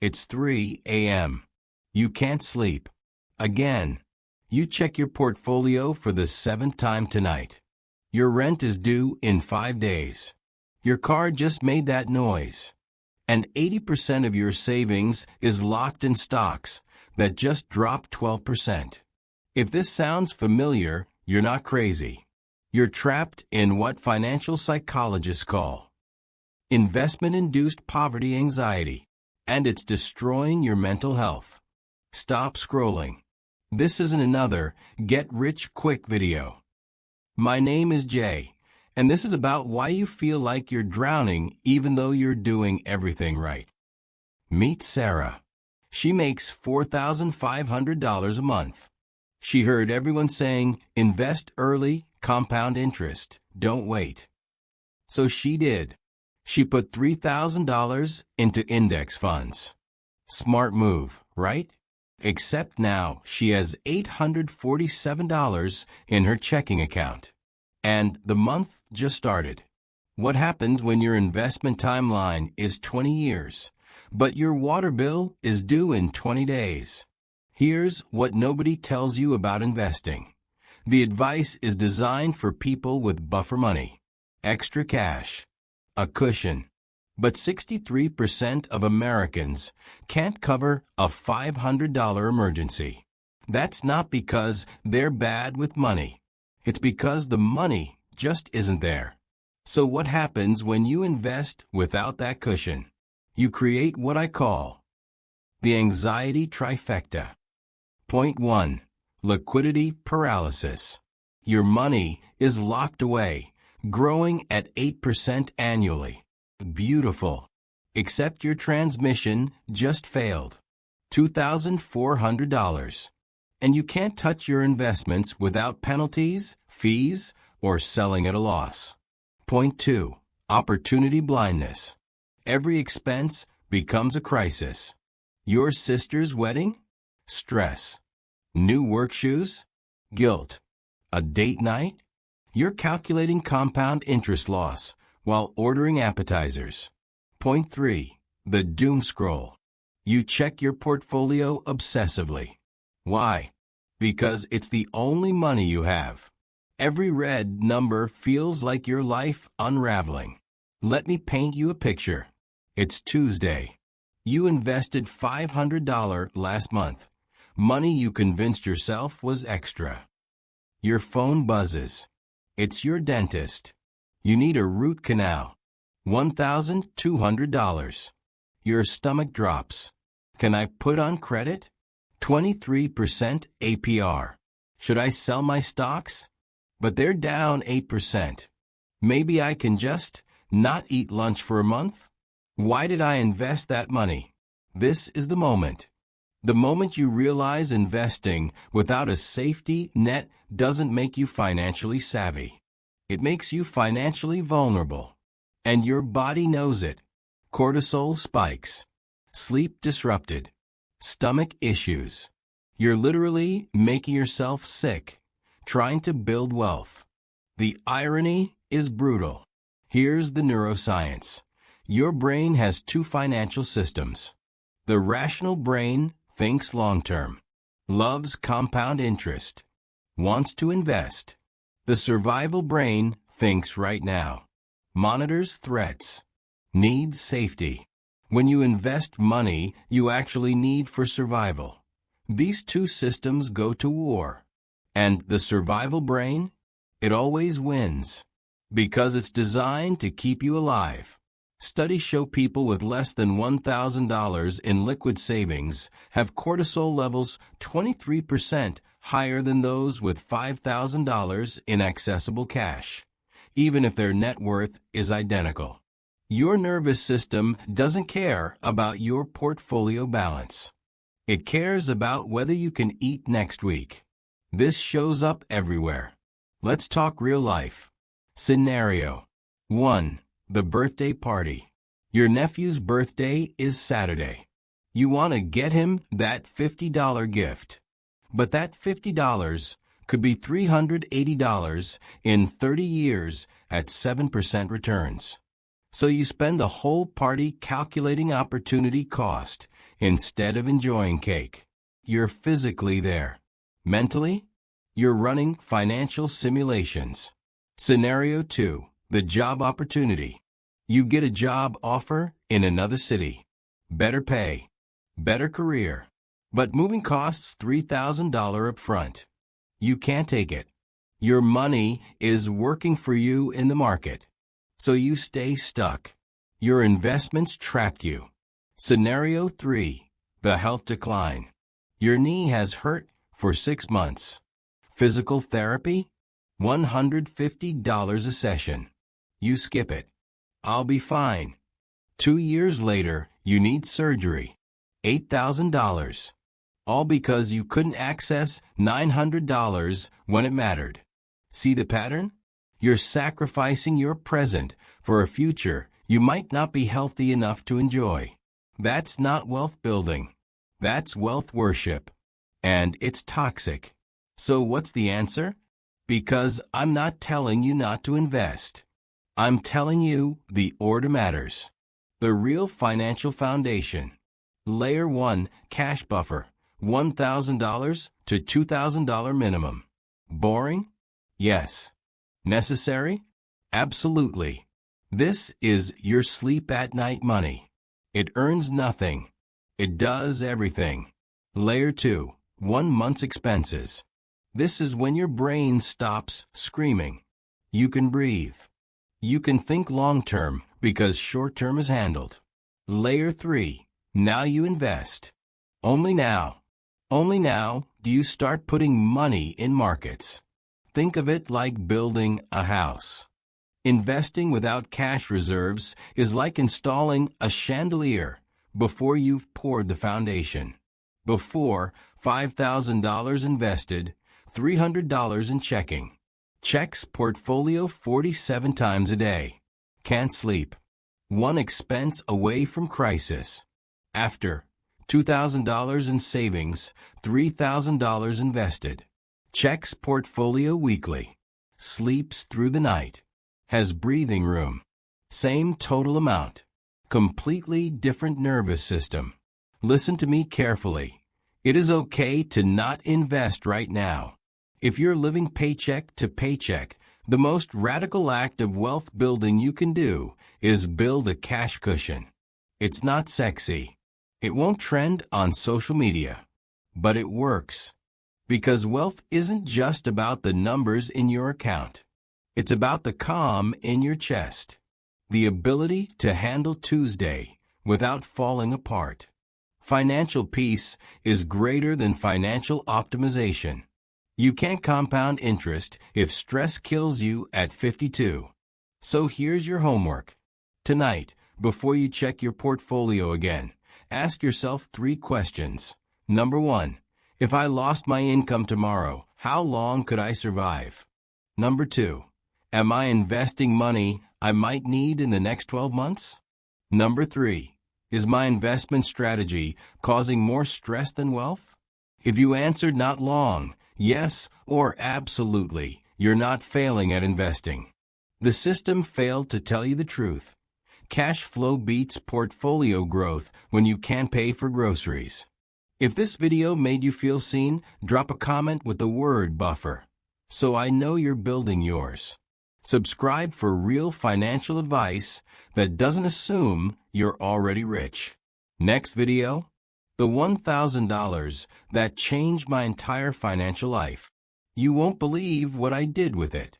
It's 3 a.m. You can't sleep. Again. You check your portfolio for the 7th time tonight. Your rent is due in 5 days. Your car just made that noise. And 80% of your savings is locked in stocks that just dropped 12%. If this sounds familiar, you're not crazy. You're trapped in what financial psychologists call investment-induced poverty anxiety, and it's destroying your mental health. Stop scrolling. This isn't another get-rich-quick video. My name is Jay, and this is about why you feel like you're drowning even though you're doing everything right. Meet Sarah. She makes $4,500 a month. She heard everyone saying, invest early, compound interest, don't wait. So she did. She put $3,000 into index funds. Smart move, right? Except now she has $847 in her checking account. And the month just started. What happens when your investment timeline is 20 years, but your water bill is due in 20 days? Here's what nobody tells you about investing. The advice is designed for people with buffer money, extra cash, a cushion. But 63% of Americans can't cover a $500 emergency. That's not because they're bad with money. It's because the money just isn't there. So what happens when you invest without that cushion? You create what I call the anxiety trifecta. Point 1. Liquidity paralysis. Your money is locked away, growing at 8% annually. Beautiful. Except your transmission just failed. $2,400. And you can't touch your investments without penalties, fees, or selling at a loss. Point 2. Opportunity blindness. Every expense becomes a crisis. Your sister's wedding? Stress. New work shoes? Guilt. A date night? You're calculating compound interest loss while ordering appetizers. Point 3. The doom scroll. You check your portfolio obsessively. Why? Because it's the only money you have. Every red number feels like your life unraveling. Let me paint you a picture. It's Tuesday. You invested $500 last month. Money you convinced yourself was extra. Your phone buzzes. It's your dentist. You need a root canal. $1,200. Your stomach drops. Can I put on credit? 23% APR. Should I sell my stocks? But they're down 8%. Maybe I can just not eat lunch for a month? Why did I invest that money? This is the moment. The moment you realize investing without a safety net doesn't make you financially savvy. It makes you financially vulnerable. And your body knows it. Cortisol spikes. Sleep disrupted. Stomach issues. You're literally making yourself sick, trying to build wealth. The irony is brutal. Here's the neuroscience. Your brain has two financial systems. The rational brain thinks long-term, loves compound interest, wants to invest. The survival brain thinks right now, monitors threats, needs safety. When you invest money you actually need for survival, these two systems go to war. And the survival brain? It always wins. Because it's designed to keep you alive. Studies show people with less than $1,000 in liquid savings have cortisol levels 23% higher than those with $5,000 in accessible cash, even if their net worth is identical. Your nervous system doesn't care about your portfolio balance. It cares about whether you can eat next week. This shows up everywhere. Let's talk real life. Scenario 1. The birthday party. Your nephew's birthday is Saturday. You want to get him that $50 gift. But that $50 could be $380 in 30 years at 7% returns. So you spend the whole party calculating opportunity cost Instead of enjoying cake, you're physically there. Mentally, you're running financial simulations. Scenario 2, the job opportunity. You get a job offer in another city. Better pay, better career, but moving costs $3,000 up front. You can't take it. Your money is working for you in the market, so you stay stuck. Your investments trapped you. Scenario 3, the health decline. Your knee has hurt for 6 months. Physical therapy? $150 a session. You skip it. I'll be fine. 2 years later, you need surgery. $8,000. All because you couldn't access $900 when it mattered. See the pattern? You're sacrificing your present for a future you might not be healthy enough to enjoy. That's not wealth building. That's wealth worship. And it's toxic. So what's the answer? Because I'm not telling you not to invest. I'm telling you the order matters. The real financial foundation. Layer 1, cash buffer, $1,000 to $2,000 minimum. Boring? Yes. Necessary? Absolutely. This is your sleep at night money. It earns nothing. It does everything. Layer 2, 1 month's expenses. This is when your brain stops screaming. You can breathe. You can think long-term because short-term is handled. Layer 3, now you invest. Only now do you start putting money in markets. Think of it like building a house. Investing without cash reserves is like installing a chandelier before you've poured the foundation. Before, $5,000 invested, $300 in checking. Checks portfolio 47 times a day. Can't sleep. One expense away from crisis. After, $2,000 in savings, $3,000 invested. Checks portfolio weekly. Sleeps through the night. Has breathing room. Same total amount. Completely different nervous system. Listen to me carefully. It is okay to not invest right now. If you're living paycheck to paycheck, the most radical act of wealth building you can do is build a cash cushion. It's not sexy. It won't trend on social media. But it works. Because wealth isn't just about the numbers in your account. It's about the calm in your chest. The ability to handle Tuesday without falling apart. Financial peace is greater than financial optimization. You can't compound interest if stress kills you at 52. So here's your homework. Tonight, before you check your portfolio again, ask yourself 3 questions. Number 1, if I lost my income tomorrow, how long could I survive? Number 2, am I investing money I might need in the next 12 months? Number 3, is my investment strategy causing more stress than wealth? If you answered not long, yes or absolutely, you're not failing at investing. The system failed to tell you the truth. Cash flow beats portfolio growth when you can't pay for groceries. If this video made you feel seen, drop a comment with the word buffer, so I know you're building yours. Subscribe for real financial advice that doesn't assume you're already rich. Next video, the $1,000 that changed my entire financial life. You won't believe what I did with it.